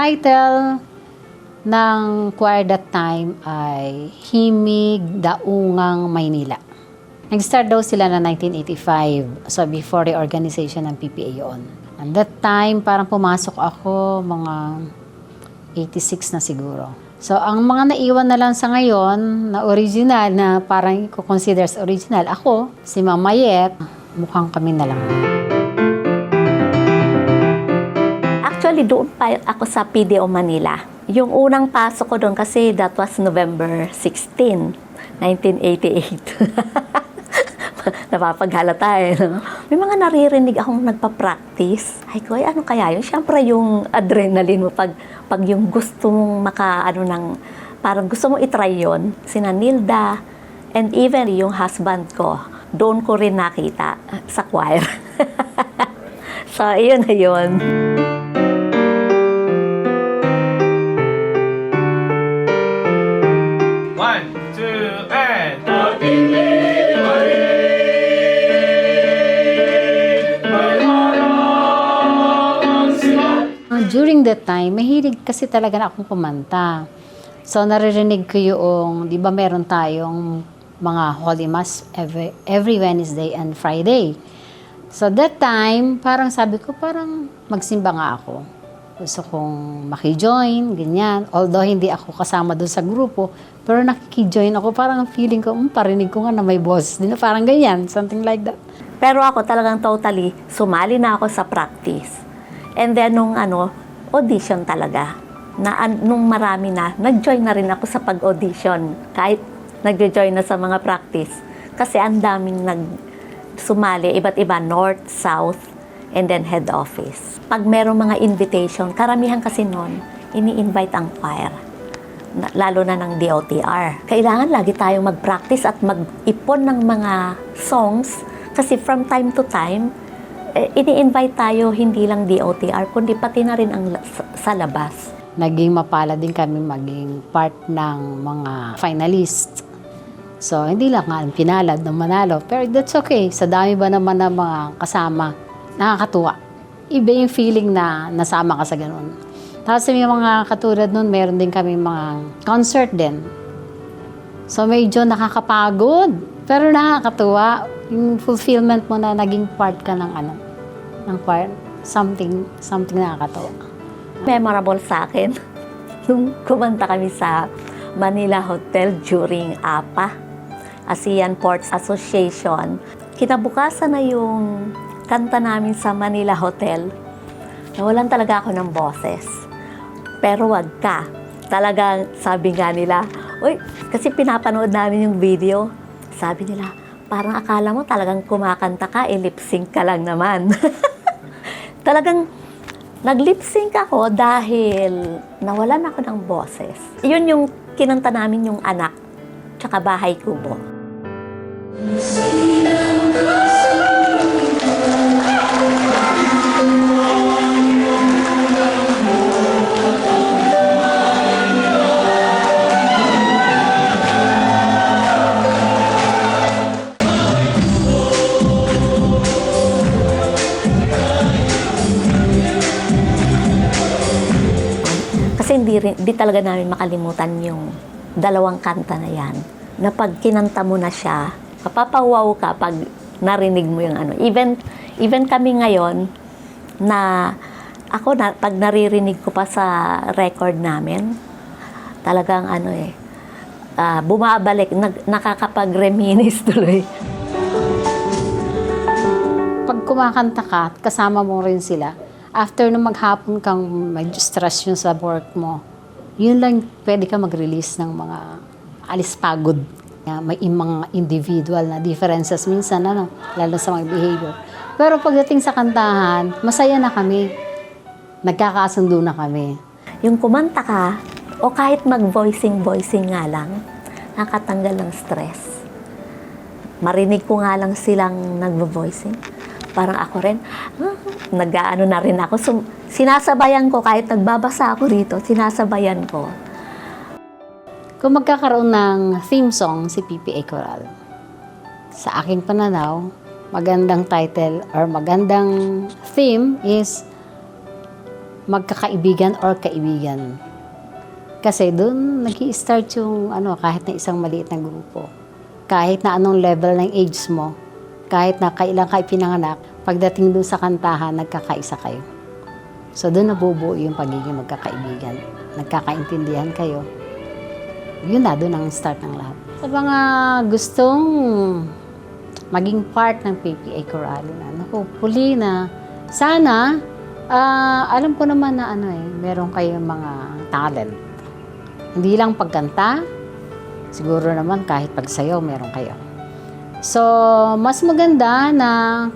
title ng choir that time ay Himig Daungang Maynila. Nag-start daw sila na 1985, so before the organization ng PPA yun. And that time, parang pumasok ako mga 86 na siguro. So, ang mga naiwan na lang sa ngayon, na original, na parang i-consider as original, ako, si Mama Yet, mukhang kami na lang. Actually, doon pa ako sa PDO Manila. Yung unang pasok ko doon kasi that was November 16, 1988. Napapaghalata eh. No? May mga naririnig akong nagpa-practice. Ay ko, ano kaya yun? Siyempre yung adrenaline mo pag yung gusto mong parang gusto mong itry yun. Sina Nilda and even yung husband ko, doon ko rin nakita sa choir. So, yun na yun. One, two, and... During that time, mahilig kasi talaga na akong kumanta. So, naririnig ko yung, di ba meron tayong mga Holy Mass every Wednesday and Friday. So, that time, parang sabi ko, parang magsimba nga ako. Gusto kong makijoin, ganyan. Although, hindi ako kasama doon sa grupo, pero nakikijoin ako. Parang feeling ko, parinig ko nga na may boss. Parang ganyan, something like that. Pero ako talagang totally, sumali na ako sa practice. And then, nung audition talaga, nung marami na, nag-join na rin ako sa pag-audition. Kahit nag-join na sa mga practice. Kasi ang daming sumali, iba't iba, North, South, and then head office. Pag merong mga invitation, karamihan kasi noon, ini-invite ang choir. Lalo na ng DOTR. Kailangan lagi tayong mag-practice at mag-ipon ng mga songs. Kasi from time to time, ini-invite tayo hindi lang DOTR, kundi pati na rin sa labas. Naging mapala din kami maging part ng mga finalists. So, hindi lang nga pinalad ng manalo. Pero that's okay. Sa dami ba naman ng mga kasama, nakakatuwa. Iba yung feeling na nasama ka sa ganun. Tapos may mga katulad nun, meron din kami mga concert din. So, medyo nakakapagod. Pero nakakatuwa. Yung fulfillment mo na naging part ka ng ng choir, something nakakatawa. Memorable sa akin, nung kumanta kami sa Manila Hotel during APA, ASEAN Ports Association. Kinabukasan na yung kanta namin sa Manila Hotel. Nawalan talaga ako ng boses. Pero wag ka. Talagang sabi nga nila, uy, kasi pinapanood namin yung video. Sabi nila, parang akala mo talagang kumakanta ka, lip-sync ka lang naman. Talagang nag-lip-sync ako dahil nawalan ako ng boses. Yun yung kinanta namin yung Anak, tsaka Bahay Kubo. Kasi hindi talaga namin makalimutan yung dalawang kanta na yan. Na pag kinanta mo na siya, mapapawaw ka pag narinig mo yung Even kami ngayon, na pag naririnig ko pa sa record namin, talagang bumabalik, nakakapag-reminisce tuloy. Pag kumakanta ka, kasama mo rin sila, after nung maghapon kang may stress yun sa work mo, yun lang pwede ka mag-release ng mga alispagod. May mga individual na differences minsan, lalo sa mga behavior. Pero pagdating sa kantahan, masaya na kami. Nagkakasundo na kami. Yung kumanta ka, o kahit mag-voicing nga lang, nakatanggal ng stress. Marinig ko nga lang silang nag-voicing. Parang ako rin, nag-aano na rin ako. Sinasabayan ko, kahit nagbabasa ako rito, sinasabayan ko. Kung magkakaroon ng theme song si PPA Choral, sa aking pananaw, magandang title or magandang theme is magkakaibigan or kaibigan. Kasi doon nag-i-start yung kahit na isang maliit na grupo. Kahit na anong level ng age mo, kahit na kailan ka ipinanganak, pagdating doon sa kantahan, nagkakaisa kayo. So doon nabubuo yung pagiging magkakaibigan. Nagkakaintindihan kayo. Yun na, doon ang start ng lahat. Sa mga gustong maging part ng PPA Coralina, hopefully na sana, alam ko naman na meron kayong mga talent. Hindi lang pagkanta, siguro naman kahit pagsayaw meron kayo. So, mas maganda na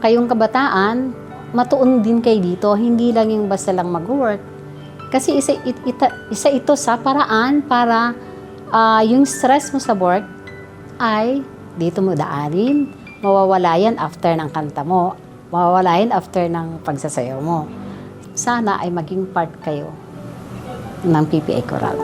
kayong kabataan, matuon din kayo dito, hindi lang yung basta lang mag-work. Kasi isa ito sa paraan para yung stress mo sa work ay dito mo daanin, mawawala yan after ng kanta mo, mawawala yan after ng pagsasayaw mo. Sana ay maging part kayo ng PPA Coral.